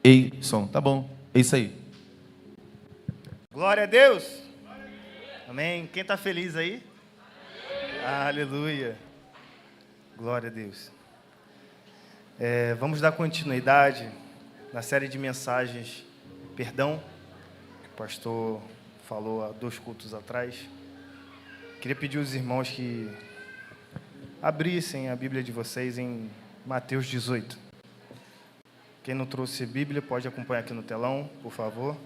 Ei, som. Tá bom. É isso aí. Glória a Deus. Amém. Quem está feliz aí? Aleluia. Glória a Deus. Vamos dar continuidade na série de mensagens Perdão, que o pastor falou há 2 cultos atrás. Queria pedir aos irmãos que abrissem a Bíblia de vocês em Mateus 18. Quem não trouxe Bíblia pode acompanhar aqui no telão, por favor.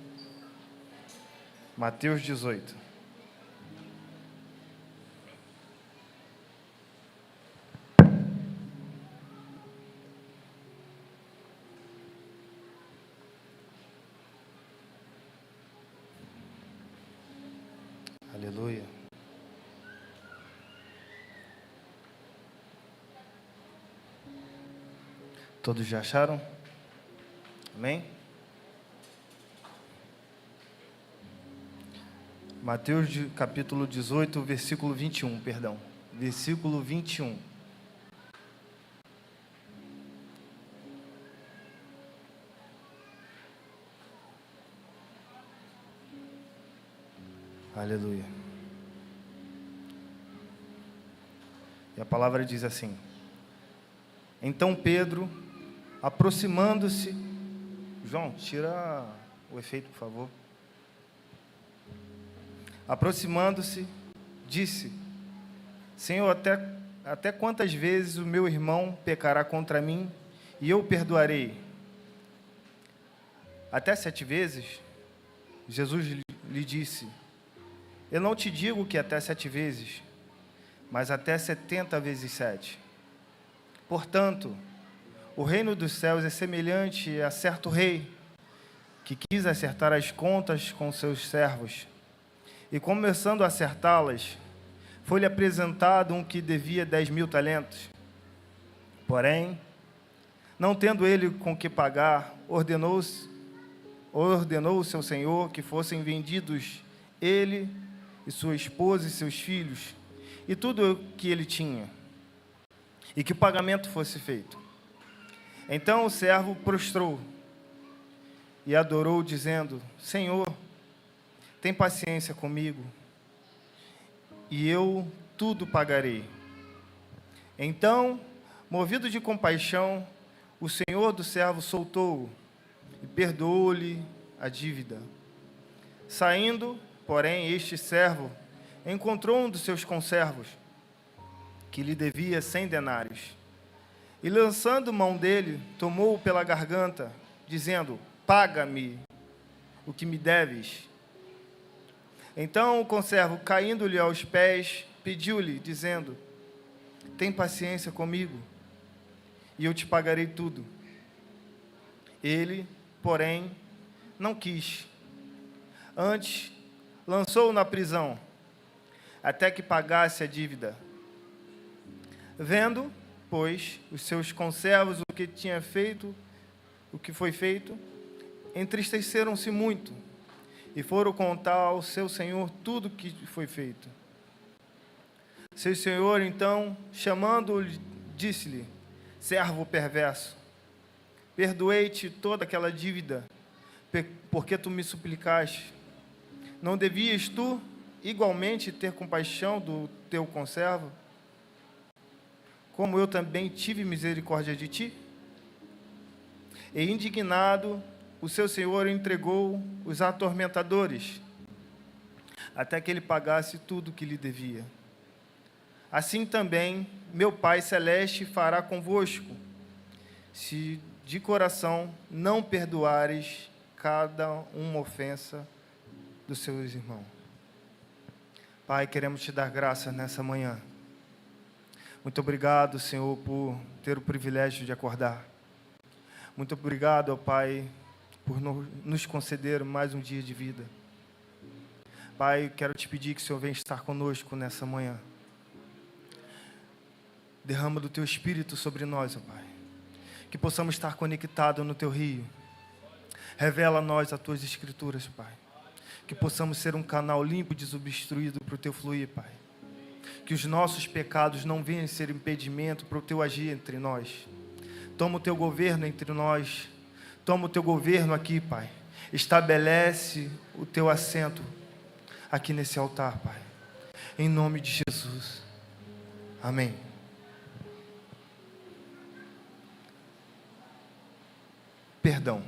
Mateus 18. Aleluia. Todos já acharam? Amém? Mateus capítulo 18, versículo 21, perdão. Versículo 21. Aleluia. E a palavra diz assim: Então Pedro, aproximando-se... João, tira o efeito, por favor. Aproximando-se, disse: Senhor, até quantas vezes o meu irmão pecará contra mim e eu perdoarei? Até 7 vezes? Jesus lhe disse: Eu não te digo que até 7 vezes, mas até 70 vezes 7. Portanto, o reino dos céus é semelhante a certo rei que quis acertar as contas com seus servos. E começando a acertá-las, foi-lhe apresentado um que devia 10.000 talentos. Porém, não tendo ele com que pagar, ordenou o seu senhor que fossem vendidos ele e sua esposa e seus filhos, e tudo o que ele tinha, e que o pagamento fosse feito. Então o servo prostrou e adorou, dizendo: Senhor, tem paciência comigo, e eu tudo pagarei. Então, movido de compaixão, o senhor do servo soltou-o e perdoou-lhe a dívida. Saindo, porém, este servo encontrou um dos seus conservos, que lhe devia 100 denários. E lançando mão dele, tomou-o pela garganta, dizendo: Paga-me o que me deves. Então o conservo, caindo-lhe aos pés, pediu-lhe, dizendo: Tem paciência comigo, e eu te pagarei tudo. Ele, porém, não quis. Antes, lançou-o na prisão, até que pagasse a dívida. Vendo, pois, os seus conservos o que foi feito, entristeceram-se muito, e foram contar ao seu senhor tudo o que foi feito. Seu senhor, então, chamando-o, disse-lhe: Servo perverso, perdoei-te toda aquela dívida, porque tu me suplicaste. Não devias tu, igualmente, ter compaixão do teu conservo, como eu também tive misericórdia de ti? E indignado, o seu senhor entregou os atormentadores, até que ele pagasse tudo o que lhe devia. Assim também, meu Pai Celeste fará convosco, se de coração não perdoares cada uma ofensa dos seus irmãos. Pai, queremos te dar graças nessa manhã. Muito obrigado, Senhor, por ter o privilégio de acordar. Muito obrigado, ó Pai, por nos conceder mais um dia de vida. Pai, quero te pedir que o Senhor venha estar conosco nessa manhã. Derrama do Teu Espírito sobre nós, ó Pai. Que possamos estar conectados no Teu rio. Revela a nós as Tuas Escrituras, Pai. Que possamos ser um canal limpo e desobstruído para o Teu fluir, Pai. Que os nossos pecados não venham ser impedimento para o Teu agir entre nós. Toma o Teu governo entre nós. Toma o teu governo aqui, Pai. Estabelece o teu assento aqui nesse altar, Pai. Em nome de Jesus. Amém. Perdão.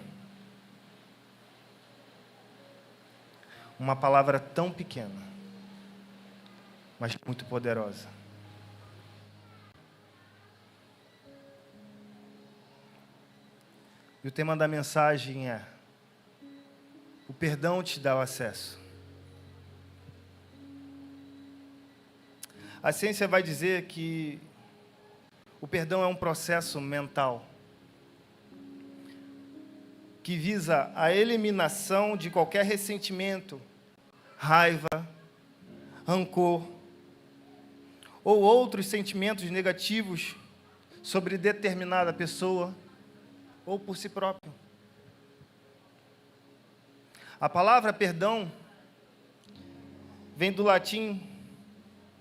Uma palavra tão pequena, mas muito poderosa. E o tema da mensagem é: o perdão te dá o acesso. A ciência vai dizer que o perdão é um processo mental que visa a eliminação de qualquer ressentimento, raiva, rancor ou outros sentimentos negativos sobre determinada pessoa ou por si próprio. A palavra perdão vem do latim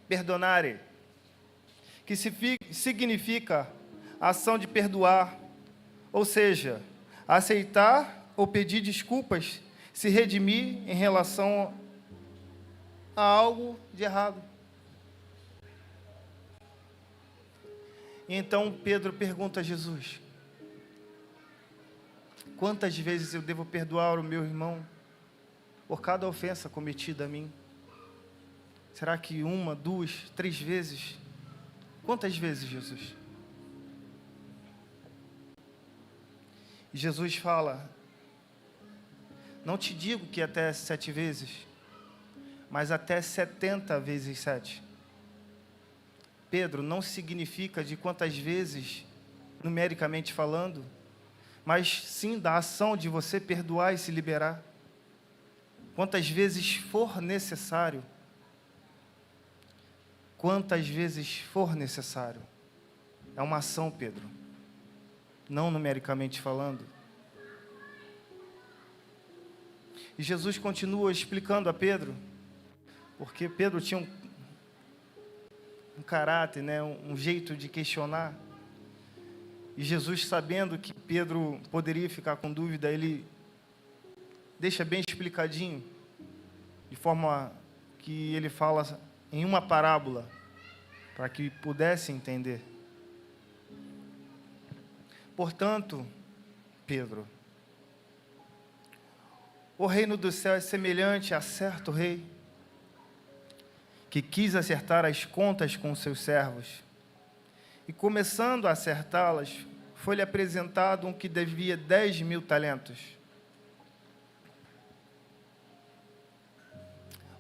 perdonare, que significa ação de perdoar, ou seja, aceitar ou pedir desculpas, se redimir em relação a algo de errado. E então Pedro pergunta a Jesus: quantas vezes eu devo perdoar o meu irmão por cada ofensa cometida a mim? Será que 1, 2, 3 vezes? Quantas vezes, Jesus? E Jesus fala: não te digo que até 7 vezes, mas até 70 vezes 7. Pedro, não significa de quantas vezes, numericamente falando, mas sim da ação de você perdoar e se liberar. Quantas vezes for necessário. Quantas vezes for necessário. É uma ação, Pedro. Não numericamente falando. E Jesus continua explicando a Pedro, porque Pedro tinha um caráter, né, um jeito de questionar. E Jesus, sabendo que Pedro poderia ficar com dúvida, ele deixa bem explicadinho, de forma que ele fala em uma parábola, para que pudesse entender. Portanto, Pedro, o reino do céu é semelhante a certo rei, que quis acertar as contas com seus servos, e começando a acertá-las, foi-lhe apresentado um que devia 10.000 talentos.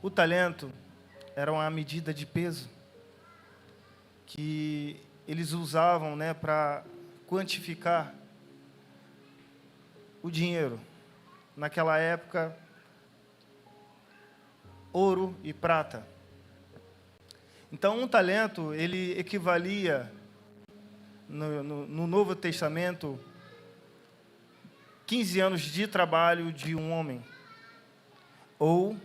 O talento era uma medida de peso que eles usavam, né, para quantificar o dinheiro. Naquela época, ouro e prata. Então, um talento, ele equivalia, no Novo Testamento, 15 anos de trabalho de um homem, ou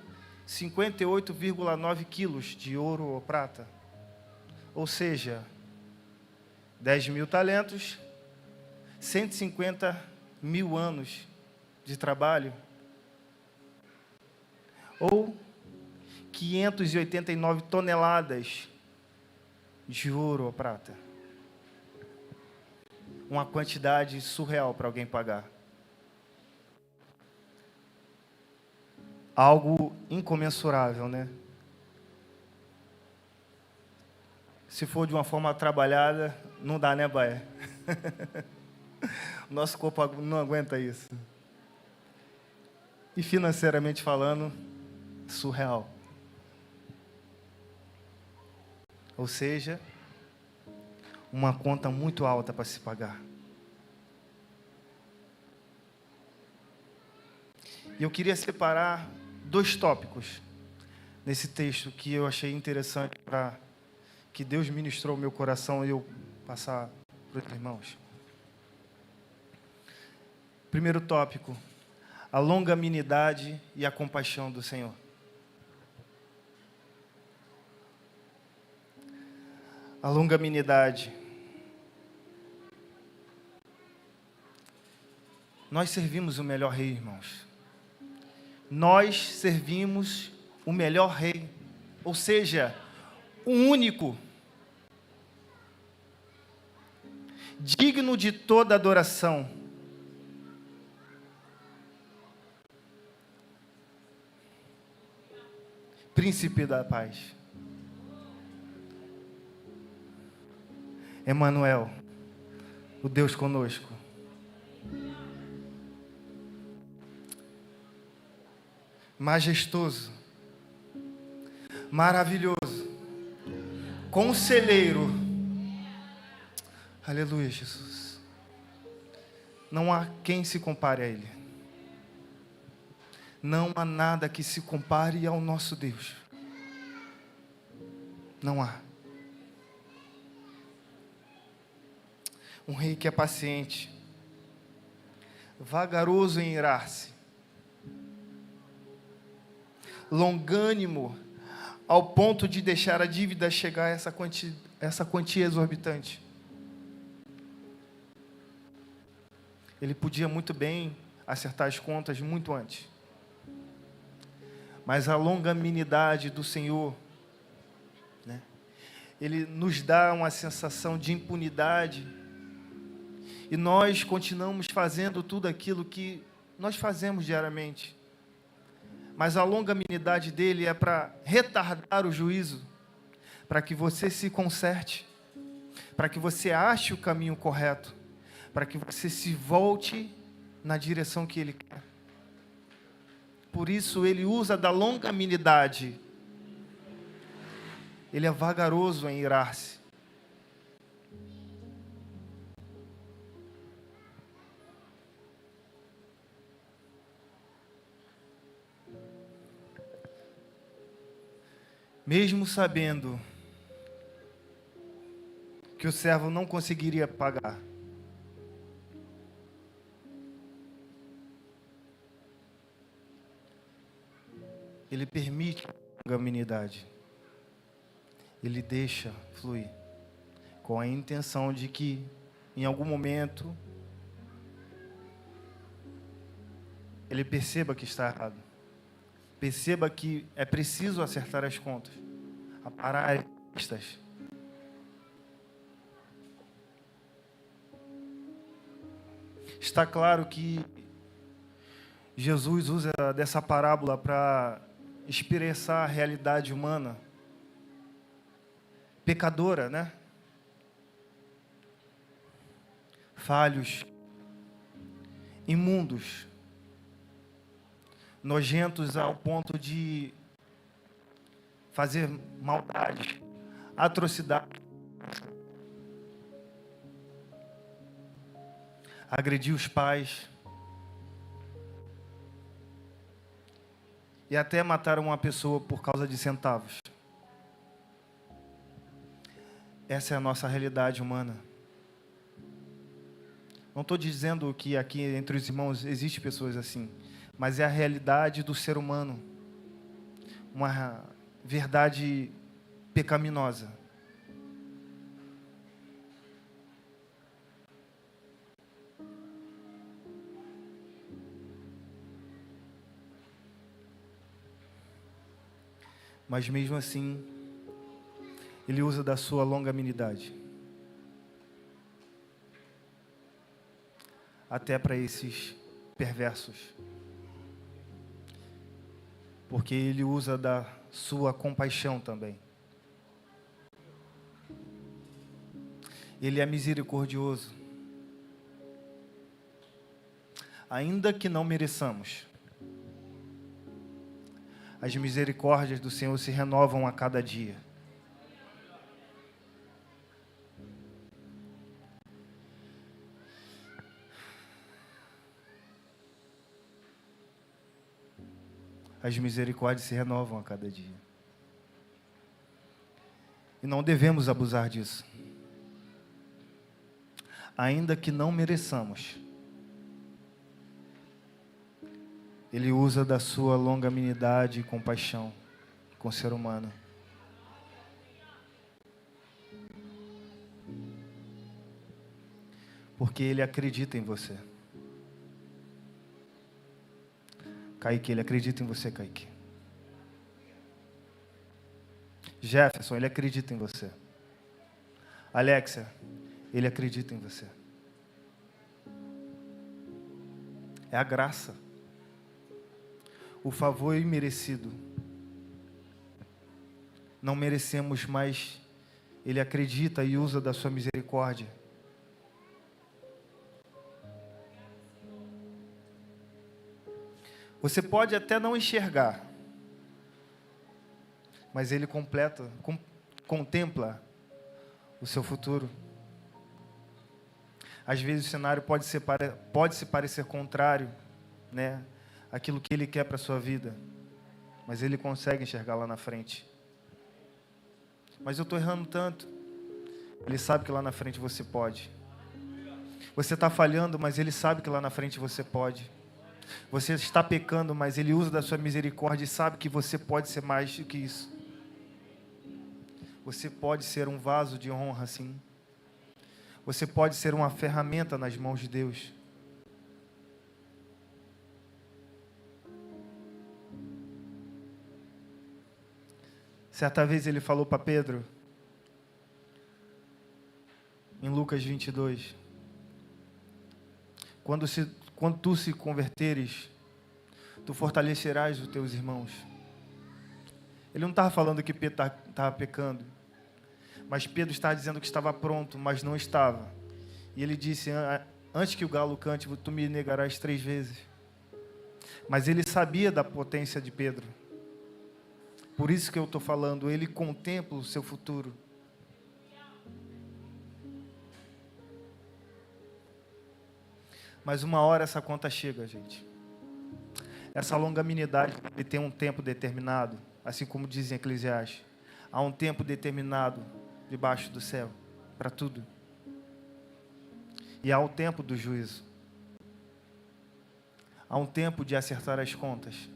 58,9 quilos de ouro ou prata. Ou seja, 10.000 talentos, 150.000 anos de trabalho, ou 589 toneladas de ouro ou prata. Uma quantidade surreal para alguém pagar. Algo incomensurável, né? Se for de uma forma trabalhada, não dá, né, Baé? Nosso corpo não aguenta isso. E financeiramente falando, surreal. Ou seja, uma conta muito alta para se pagar. E eu queria separar 2 tópicos nesse texto que eu achei interessante, para que Deus ministrou o meu coração e eu passar para os irmãos. Primeiro tópico: a longanimidade e a compaixão do Senhor. A longanimidade. Nós servimos o melhor rei, irmãos. Nós servimos o melhor rei, ou seja, o único, digno de toda adoração. Príncipe da paz. Emanuel, o Deus conosco. Majestoso, maravilhoso, conselheiro. Aleluia, Jesus. Não há quem se compare a Ele. Não há nada que se compare ao nosso Deus. Não há. Um rei que é paciente, vagaroso em irar-se, longânimo ao ponto de deixar a dívida chegar a essa quantia exorbitante. Ele podia muito bem acertar as contas muito antes. Mas a longanimidade do Senhor, né, Ele nos dá uma sensação de impunidade. E nós continuamos fazendo tudo aquilo que nós fazemos diariamente. Mas a longanimidade dele é para retardar o juízo, para que você se conserte, para que você ache o caminho correto, para que você se volte na direção que ele quer. Por isso ele usa da longanimidade. Ele é vagaroso em irar-se. Mesmo sabendo que o servo não conseguiria pagar, ele permite a longanimidade. Ele deixa fluir, com a intenção de que, em algum momento, ele perceba que está errado. Perceba que é preciso acertar as contas, aparar as listas. Está claro que Jesus usa dessa parábola para expressar a realidade humana, pecadora, né? Falhos, imundos, nojentos ao ponto de fazer maldade, atrocidade, agredir os pais e até matar uma pessoa por causa de centavos. Essa é a nossa realidade humana. Não estou dizendo que aqui entre os irmãos existem pessoas assim, mas é a realidade do ser humano, uma verdade pecaminosa. Mas mesmo assim, ele usa da sua longanimidade, até para esses perversos. Porque ele usa da sua compaixão também. Ele é misericordioso. Ainda que não mereçamos, as misericórdias do Senhor se renovam a cada dia. As misericórdias se renovam a cada dia. E não devemos abusar disso. Ainda que não mereçamos, Ele usa da sua longanimidade e compaixão com o ser humano. Porque Ele acredita em você. Kaique, ele acredita em você, Kaique. Jefferson, ele acredita em você. Alexia, ele acredita em você. É a graça. O favor imerecido. Não merecemos, mas Ele acredita e usa da sua misericórdia. Você pode até não enxergar, mas Ele contempla o seu futuro. Às vezes o cenário pode se parecer contrário, né? Aquilo que Ele quer para a sua vida, mas Ele consegue enxergar lá na frente. Mas eu estou errando tanto. Ele sabe que lá na frente você pode. Você está falhando, mas Ele sabe que lá na frente você pode. Você está pecando, mas Ele usa da sua misericórdia e sabe que você pode ser mais do que isso. Você pode ser um vaso de honra, sim. Você pode ser uma ferramenta nas mãos de Deus. Certa vez Ele falou para Pedro, em Lucas 22, quando tu se converteres, tu fortalecerás os teus irmãos. Ele não estava falando que Pedro estava pecando, mas Pedro estava dizendo que estava pronto, mas não estava. E ele disse, antes que o galo cante, tu me negarás 3 vezes. Mas ele sabia da potência de Pedro. Por isso que eu estou falando, ele contempla o seu futuro. Mas uma hora essa conta chega, gente. Essa longanimidade tem um tempo determinado, assim como dizem Eclesiastes. Há um tempo determinado debaixo do céu, para tudo. E há o tempo do juízo. Há um tempo de acertar as contas.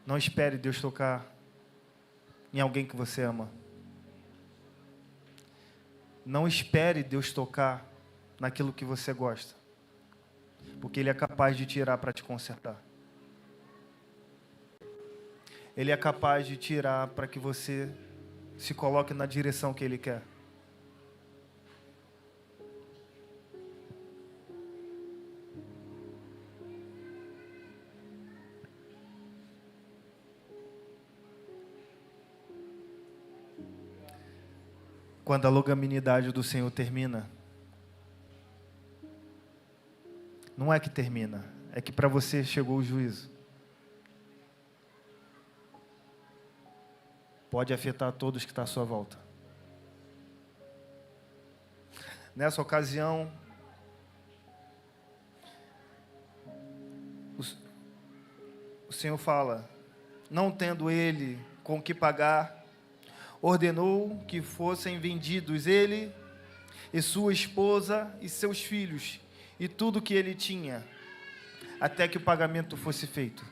Não espere Deus tocar em alguém que você ama. Não espere Deus tocar naquilo que você gosta, porque Ele é capaz de tirar para te consertar. Ele é capaz de tirar para que você se coloque na direção que Ele quer. Quando a longanimidade do Senhor termina, não é que termina, é que para você chegou o juízo. Pode afetar todos que estão à sua volta. Nessa ocasião, o Senhor fala, não tendo ele com que pagar, ordenou que fossem vendidos ele e sua esposa e seus filhos e tudo que ele tinha, até que o pagamento fosse feito.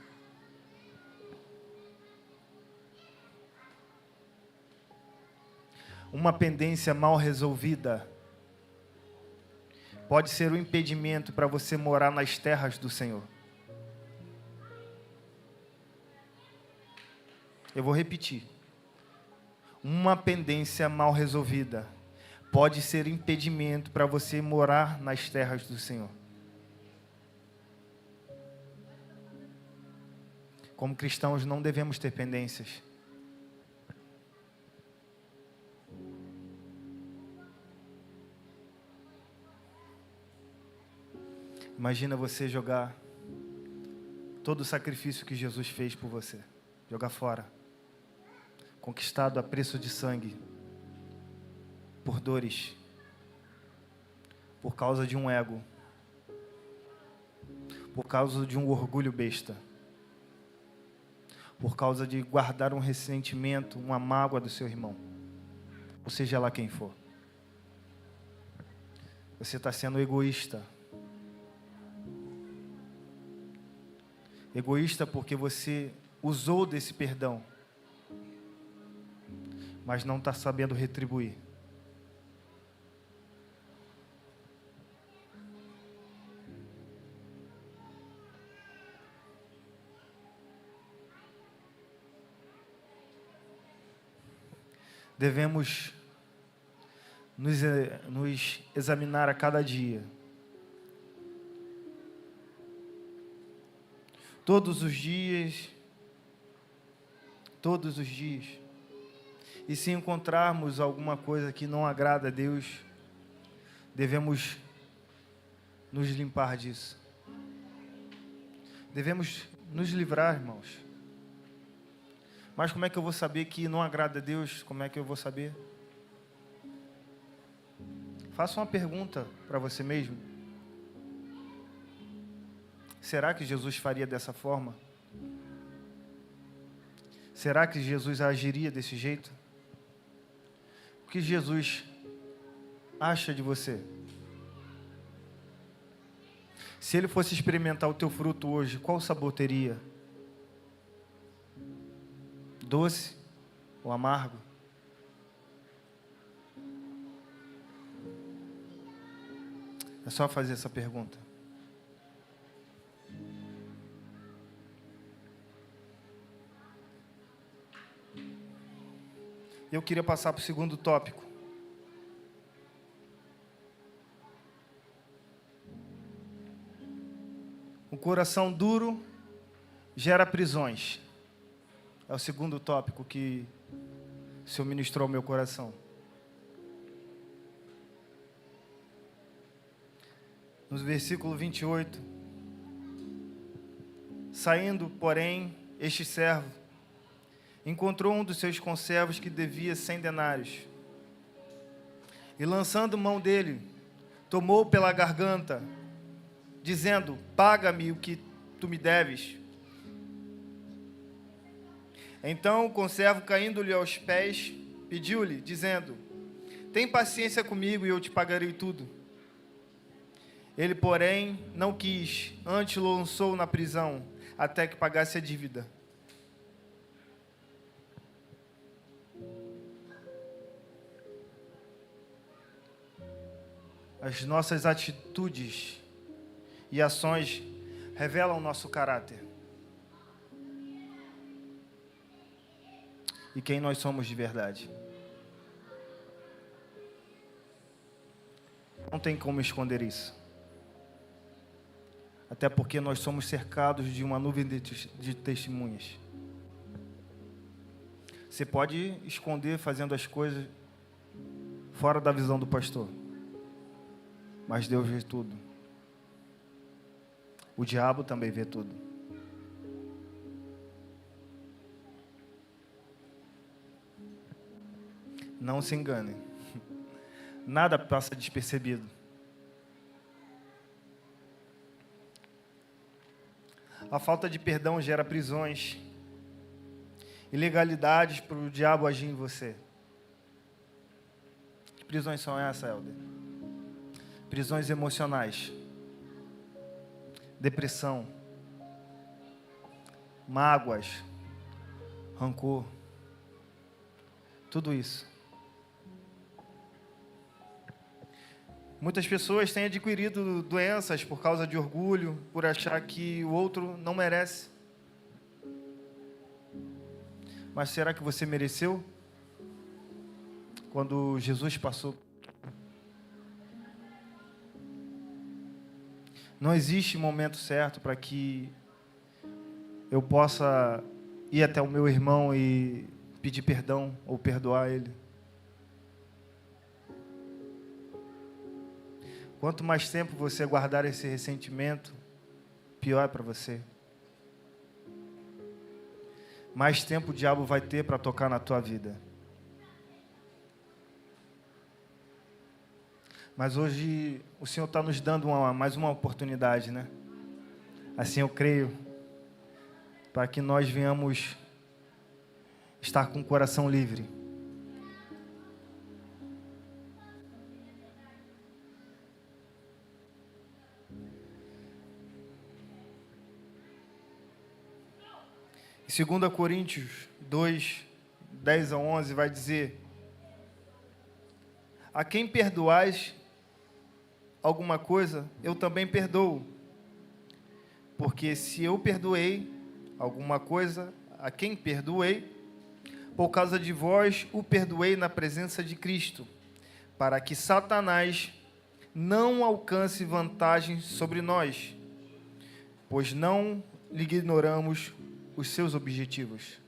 Uma pendência mal resolvida pode ser um impedimento para você morar nas terras do Senhor. Eu vou repetir. Uma pendência mal resolvida pode ser impedimento para você morar nas terras do Senhor. Como cristãos, não devemos ter pendências. Imagina você jogar todo o sacrifício que Jesus fez por você, jogar fora. Conquistado a preço de sangue, por dores, por causa de um ego, por causa de um orgulho besta, por causa de guardar um ressentimento, uma mágoa do seu irmão, ou seja lá quem for. Você está sendo egoísta. Egoísta porque você usou desse perdão, mas não está sabendo retribuir. devemos nos examinar a cada dia. Todos os dias. E se encontrarmos alguma coisa que não agrada a Deus, devemos nos limpar disso. Devemos nos livrar, irmãos. Mas como é que eu vou saber que não agrada a Deus? Como é que eu vou saber? Faça uma pergunta para você mesmo. Será que Jesus faria dessa forma? Será que Jesus agiria desse jeito? O que Jesus acha de você? Se ele fosse experimentar o teu fruto hoje, qual sabor teria? Doce ou amargo? É só fazer essa pergunta. Eu queria passar para o segundo tópico. O coração duro gera prisões. É o segundo tópico que o Senhor ministrou ao meu coração. No versículo 28. Saindo, porém, este servo encontrou um dos seus conservos que devia 100 denários. E lançando mão dele, tomou pela garganta, dizendo: paga-me o que tu me deves. Então o conservo, caindo-lhe aos pés, pediu-lhe, dizendo: tem paciência comigo e eu te pagarei tudo. Ele, porém, não quis, antes o lançou na prisão, até que pagasse a dívida. As nossas atitudes e ações revelam o nosso caráter. E quem nós somos de verdade. Não tem como esconder isso. Até porque nós somos cercados de uma nuvem de testemunhas. Você pode esconder fazendo as coisas fora da visão do pastor. Mas Deus vê tudo. O diabo também vê tudo. Não se engane. Nada passa despercebido. A falta de perdão gera prisões, ilegalidades para o diabo agir em você. Que prisões são essas, Helder? Prisões emocionais, depressão, mágoas, rancor, tudo isso. Muitas pessoas têm adquirido doenças por causa de orgulho, por achar que o outro não merece. Mas será que você mereceu? Quando Jesus passou. Não existe momento certo para que eu possa ir até o meu irmão e pedir perdão ou perdoar ele. Quanto mais tempo você guardar esse ressentimento, pior é para você. Mais tempo o diabo vai ter para tocar na tua vida. Mas hoje o Senhor está nos dando mais uma oportunidade, né? Assim eu creio, para que nós venhamos estar com o coração livre. Em 2 Coríntios 2, 10 a 11 vai dizer: a quem perdoais alguma coisa, eu também perdoo. Porque se eu perdoei alguma coisa a quem perdoei, Por causa de vós o perdoei na presença de Cristo, para que Satanás não alcance vantagem sobre nós, pois não lhe ignoramos os seus objetivos.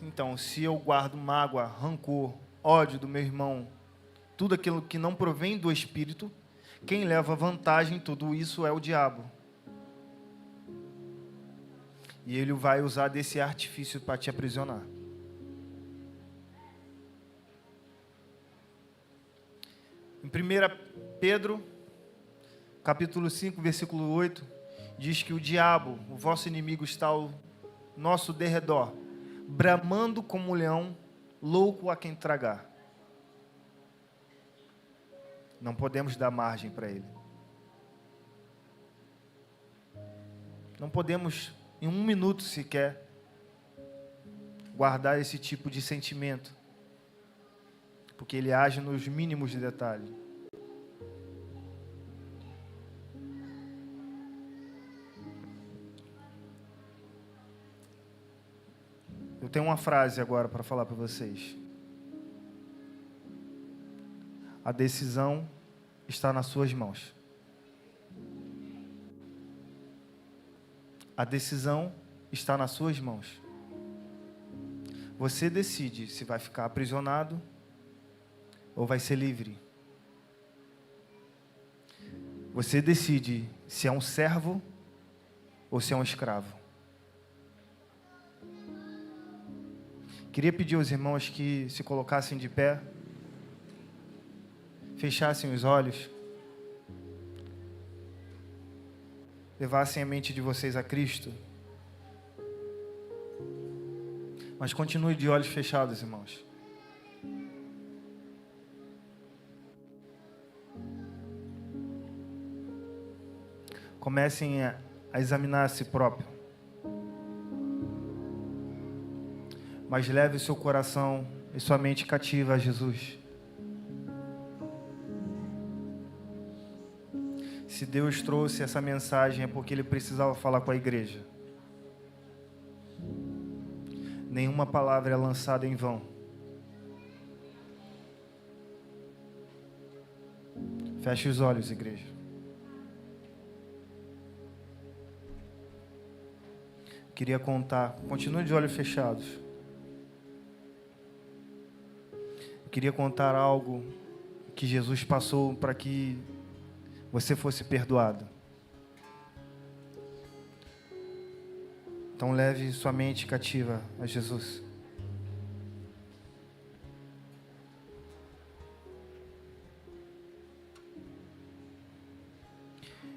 Então, se eu guardo mágoa, rancor, ódio do meu irmão, tudo aquilo que não provém do Espírito, quem leva vantagem em tudo isso é o diabo. E ele vai usar desse artifício para te aprisionar. Em 1 Pedro, capítulo 5, versículo 8, diz que o diabo, o vosso inimigo, está ao nosso derredor, bramando como um leão, louco a quem tragar. Não podemos dar margem para ele. Não podemos, em um minuto sequer, guardar esse tipo de sentimento, porque ele age nos mínimos de detalhe. Eu tenho uma frase agora para falar para vocês. A decisão está nas suas mãos. A decisão está nas suas mãos. Você decide se vai ficar aprisionado ou vai ser livre. Você decide se é um servo ou se é um escravo. Queria pedir aos irmãos que se colocassem de pé, fechassem os olhos, levassem a mente de vocês a Cristo. Mas continue de olhos fechados, irmãos. Comecem a examinar a si próprio. Mas leve o seu coração e sua mente cativa a Jesus. Se Deus trouxe essa mensagem é porque Ele precisava falar com a igreja. Nenhuma palavra é lançada em vão. Feche os olhos, igreja. Queria contar, continue de olhos fechados. Queria contar algo que Jesus passou para que você fosse perdoado. Então leve sua mente cativa a Jesus.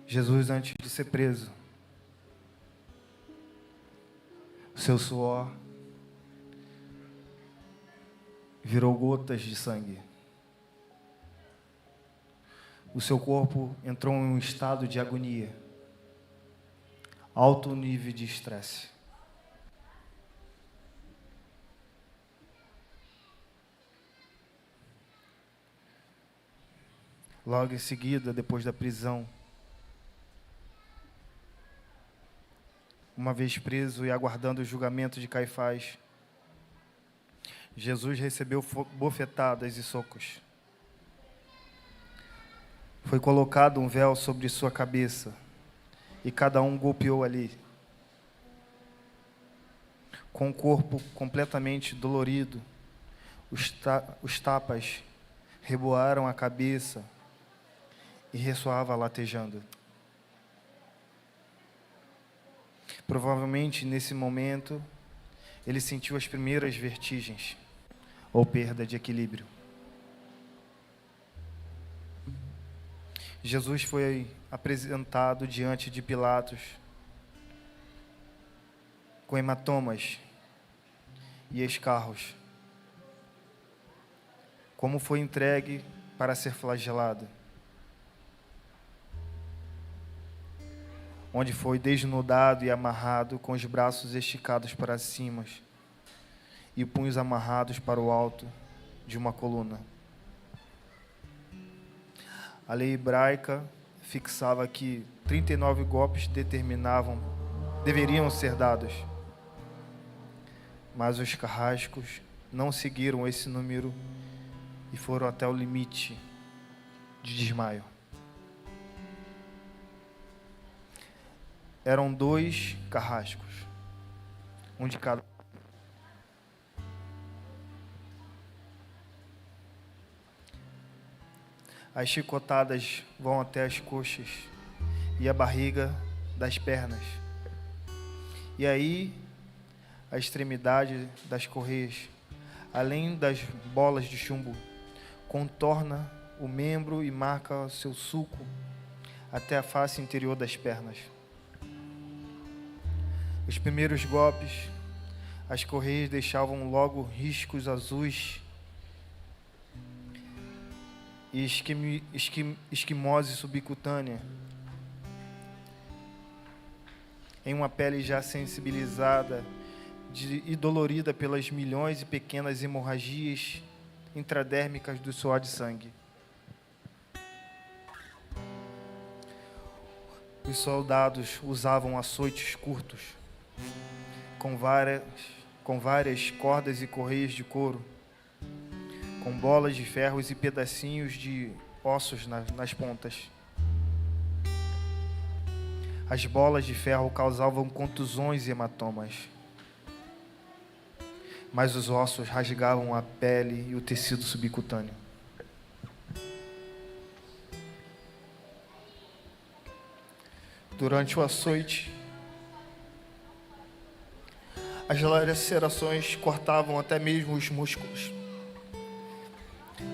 Jesus, antes de ser preso, o seu suor virou gotas de sangue. O seu corpo entrou em um estado de agonia, alto nível de estresse. Logo em seguida, depois da prisão, uma vez preso e aguardando o julgamento de Caifás, Jesus recebeu bofetadas e socos. Foi colocado um véu sobre sua cabeça e cada um golpeou ali. Com o corpo completamente dolorido, os tapas reboaram a cabeça e ressoava latejando. Provavelmente nesse momento ele sentiu as primeiras vertigens ou perda de equilíbrio. Jesus foi apresentado diante de Pilatos com hematomas e escarros. Como foi entregue para ser flagelado. Onde foi desnudado e amarrado com os braços esticados para cima e punhos amarrados para o alto de uma coluna. A lei hebraica fixava que 39 golpes deveriam ser dados. Mas os carrascos não seguiram esse número e foram até o limite de desmaio. Eram 2 carrascos, um de cada. As chicotadas vão até as coxas e a barriga das pernas. E aí, a extremidade das correias, além das bolas de chumbo, contorna o membro e marca seu sulco até a face interior das pernas. Os primeiros golpes, as correias deixavam logo riscos azuis e esquimose subcutânea em uma pele já sensibilizada e dolorida pelas milhões de pequenas hemorragias intradérmicas do suor de sangue. Os soldados usavam açoites curtos, com várias cordas e correias de couro, com bolas de ferros e pedacinhos de ossos nas pontas. As bolas de ferro causavam contusões e hematomas, mas os ossos rasgavam a pele e o tecido subcutâneo. Durante o açoite, as lacerações cortavam até mesmo os músculos,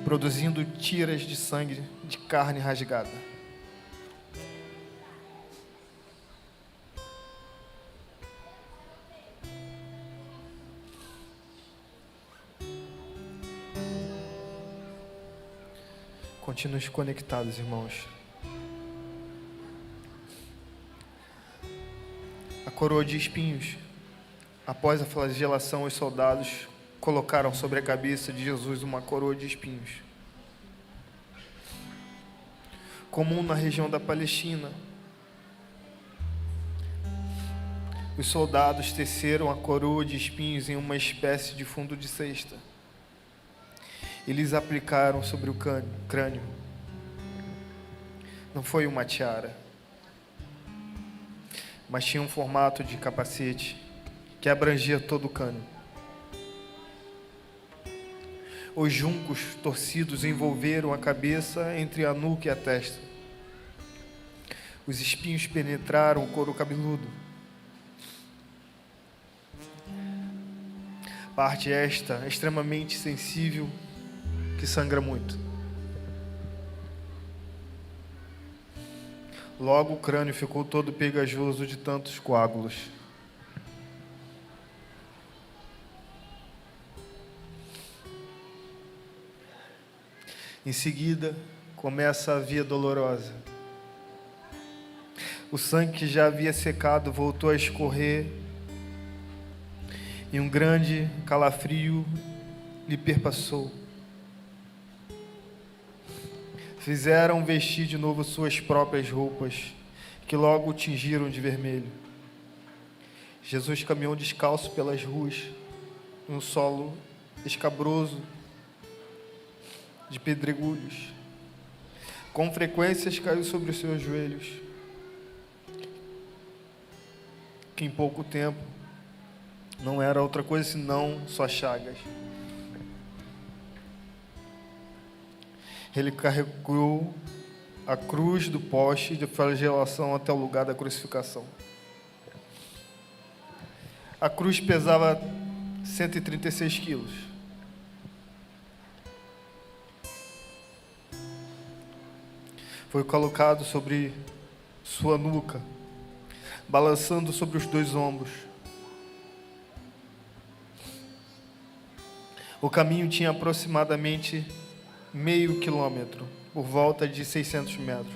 produzindo tiras de sangue de carne rasgada. Continuem conectados, irmãos. A coroa de espinhos. Após a flagelação, os soldados colocaram sobre a cabeça de Jesus uma coroa de espinhos. Comum na região da Palestina, os soldados teceram a coroa de espinhos em uma espécie de fundo de cesta. Eles aplicaram sobre o crânio. Não foi uma tiara, mas tinha um formato de capacete que abrangia todo o crânio. Os juncos torcidos envolveram a cabeça entre a nuca e a testa. Os espinhos penetraram o couro cabeludo. Parte esta extremamente sensível que sangra muito. Logo o crânio ficou todo pegajoso de tantos coágulos. Em seguida, começa a via dolorosa. O sangue que já havia secado voltou a escorrer e um grande calafrio lhe perpassou. Fizeram vestir de novo suas próprias roupas, que logo o tingiram de vermelho. Jesus caminhou descalço pelas ruas, em um solo escabroso de pedregulhos. Com frequências caiu sobre os seus joelhos, que em pouco tempo não era outra coisa senão só chagas. Ele carregou a cruz do poste de flagelação até o lugar da crucificação. A cruz pesava 136 quilos. Foi colocado sobre sua nuca, balançando sobre os 2 ombros. O caminho tinha aproximadamente meio quilômetro, por volta de 600 metros.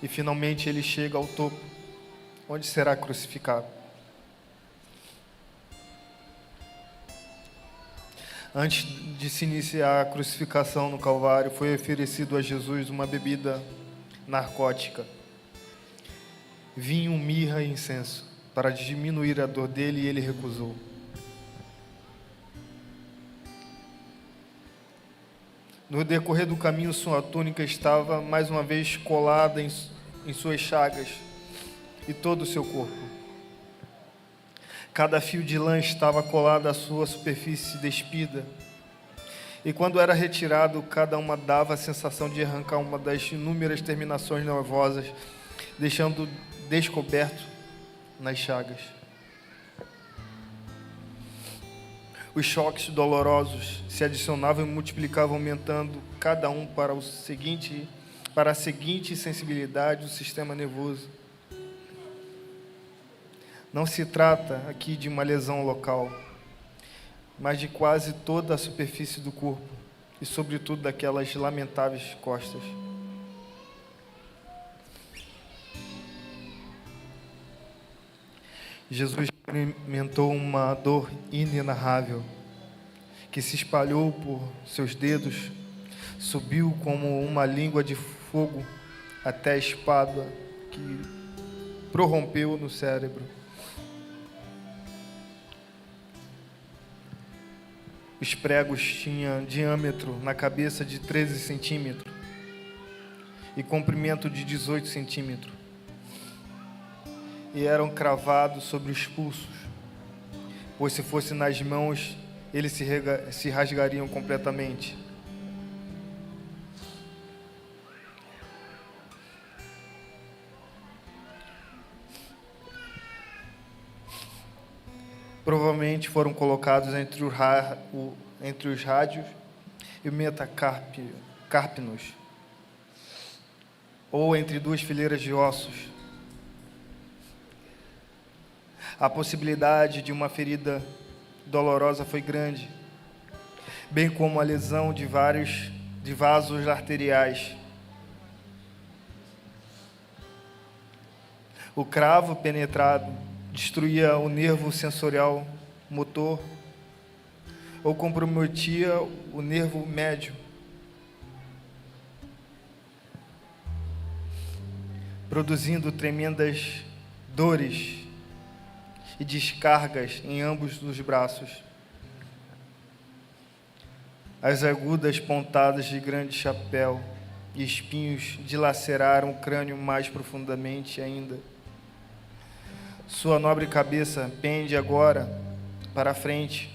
E finalmente ele chega ao topo, onde será crucificado. Antes de se iniciar a crucificação no Calvário, foi oferecido a Jesus uma bebida narcótica, vinho, mirra e incenso, para diminuir a dor dele, e ele recusou. No decorrer do caminho, sua túnica estava mais uma vez colada em suas chagas e todo o seu corpo. Cada fio de lã estava colado à sua superfície despida, e quando era retirado, cada uma dava a sensação de arrancar uma das inúmeras terminações nervosas, deixando descoberto nas chagas. Os choques dolorosos se adicionavam e multiplicavam, aumentando cada um para a seguinte sensibilidade do sistema nervoso. Não se trata aqui de uma lesão local, mas de quase toda a superfície do corpo e, sobretudo, daquelas lamentáveis costas. Jesus experimentou uma dor inenarrável que se espalhou por seus dedos, subiu como uma língua de fogo até a espada que prorrompeu no cérebro. Os pregos tinham diâmetro na cabeça de 13 centímetros e comprimento de 18 centímetros, e eram cravados sobre os pulsos, pois se fosse nas mãos, eles se rasgariam completamente. Provavelmente foram colocados entre os rádios e o metacarpnos, ou entre duas fileiras de ossos. A possibilidade de uma ferida dolorosa foi grande, bem como a lesão de vasos arteriais. O cravo penetrado destruía o nervo sensorial motor ou comprometia o nervo médio, produzindo tremendas dores e descargas em ambos os braços. As agudas pontadas de grande chapéu e espinhos dilaceraram o crânio mais profundamente ainda. Sua nobre cabeça pende agora para a frente,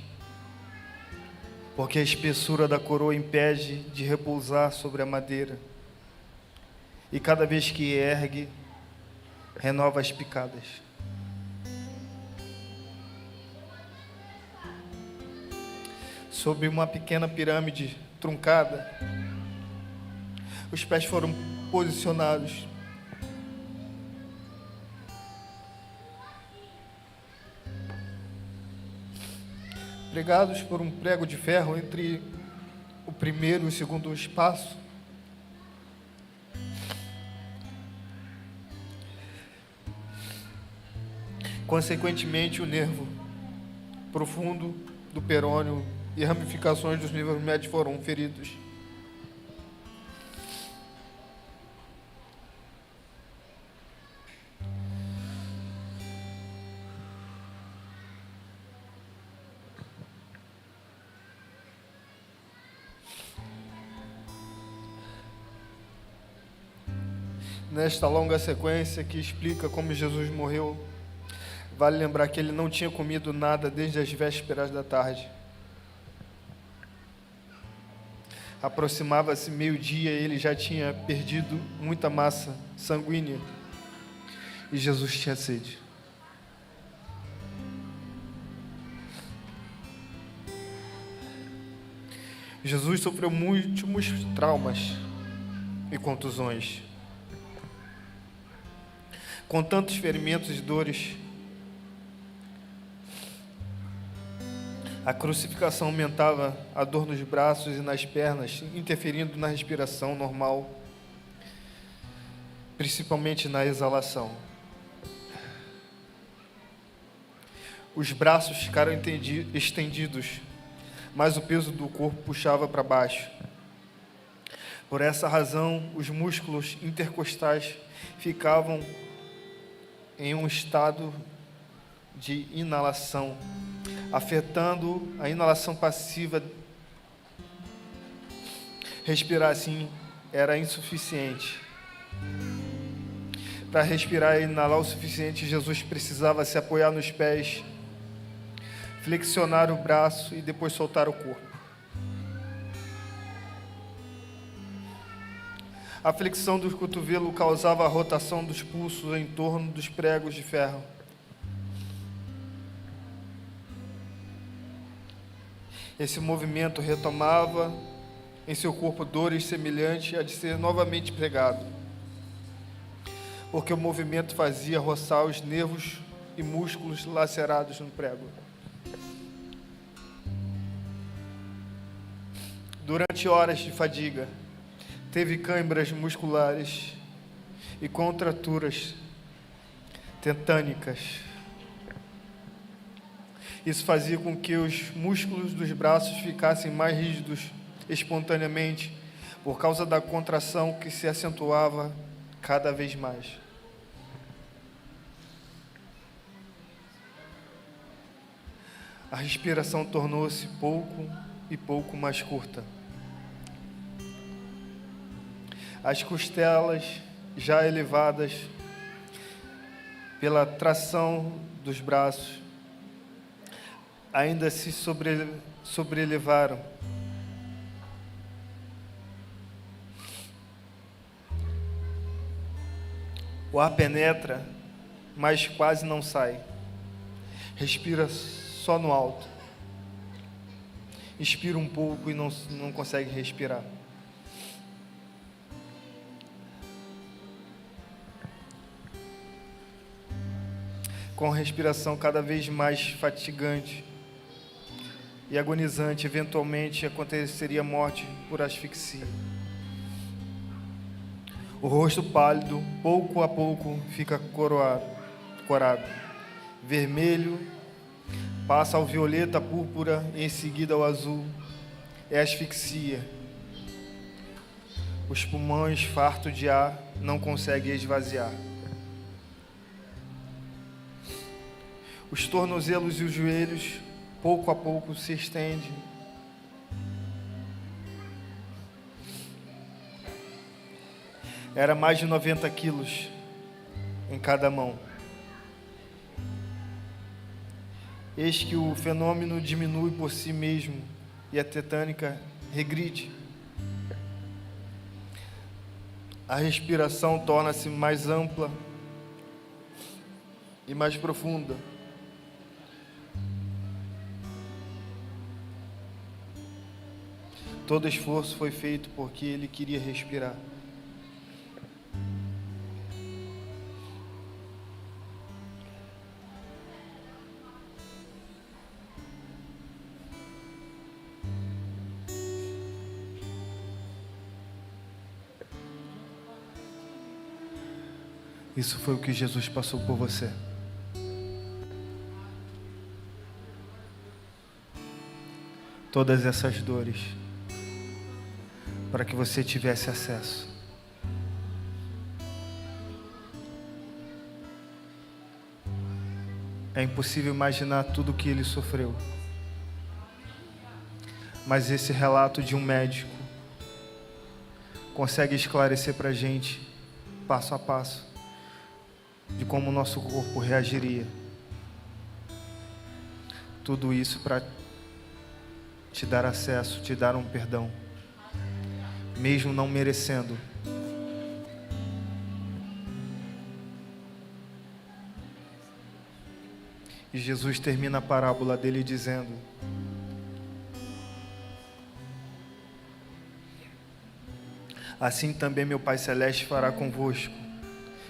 porque a espessura da coroa impede de repousar sobre a madeira, e cada vez que ergue, renova as picadas. Sobre uma pequena pirâmide truncada, os pés foram posicionados. Pregados por um prego de ferro entre o primeiro e o segundo espaço. Consequentemente, o nervo profundo do perônio e ramificações dos nervos médios foram feridos. Nesta longa sequência que explica como Jesus morreu, vale lembrar que ele não tinha comido nada desde as vésperas da tarde. Aproximava-se meio-dia e ele já tinha perdido muita massa sanguínea, e Jesus tinha sede. Jesus sofreu múltiplos traumas e contusões. Com tantos ferimentos e dores, a crucificação aumentava a dor nos braços e nas pernas, interferindo na respiração normal, principalmente na exalação. Os braços ficaram estendidos, mas o peso do corpo puxava para baixo. Por essa razão, os músculos intercostais ficavam em um estado de inalação, afetando a inalação passiva. Respirar assim era insuficiente. Para respirar e inalar o suficiente, Jesus precisava se apoiar nos pés, flexionar o braço e depois soltar o corpo. A flexão do cotovelo causava a rotação dos pulsos em torno dos pregos de ferro. Esse movimento retomava em seu corpo dores semelhantes a de ser novamente pregado, porque o movimento fazia roçar os nervos e músculos lacerados no prego. Durante horas de fadiga, teve câimbras musculares e contraturas tetânicas. Isso fazia com que os músculos dos braços ficassem mais rígidos espontaneamente, por causa da contração que se acentuava cada vez mais. A respiração tornou-se pouco e pouco mais curta. As costelas, já elevadas pela tração dos braços, ainda se sobrelevaram. O ar penetra, mas quase não sai. Respira só no alto. Inspira um pouco e não consegue respirar. Com a respiração cada vez mais fatigante e agonizante, eventualmente aconteceria a morte por asfixia. O rosto pálido, pouco a pouco, fica corado. Vermelho, passa ao violeta, púrpura e em seguida ao azul. É asfixia. Os pulmões, fartos de ar, não conseguem esvaziar. Os tornozelos e os joelhos, pouco a pouco, se estendem. Era mais de 90 quilos em cada mão. Eis que o fenômeno diminui por si mesmo e a tetânica regride. A respiração torna-se mais ampla e mais profunda. Todo esforço foi feito porque ele queria respirar. Isso foi o que Jesus passou por você. Todas essas dores, para que você tivesse acesso. É impossível imaginar tudo o que ele sofreu. Mas esse relato de um médico consegue esclarecer para a gente, passo a passo, de como o nosso corpo reagiria. Tudo isso para te dar acesso, te dar um perdão, mesmo não merecendo. E Jesus termina a parábola dele dizendo: assim também meu Pai Celeste fará convosco,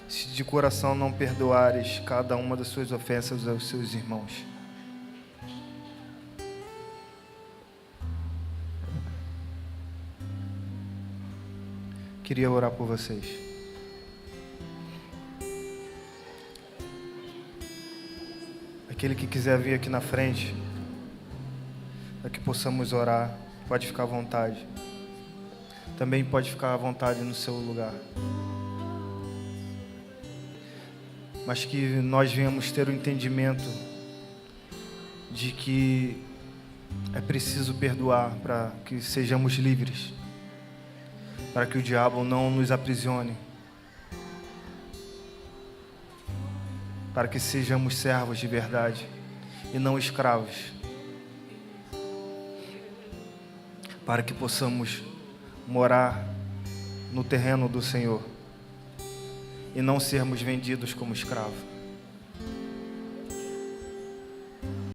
se de coração não perdoares cada uma das suas ofensas aos seus irmãos. Queria orar por vocês. Aquele que quiser vir aqui na frente, para que possamos orar, pode ficar à vontade. Também pode ficar à vontade no seu lugar. Mas que nós venhamos ter o entendimento de que é preciso perdoar para que sejamos livres, para que o diabo não nos aprisione, para que sejamos servos de verdade e não escravos, para que possamos morar no terreno do Senhor e não sermos vendidos como escravos.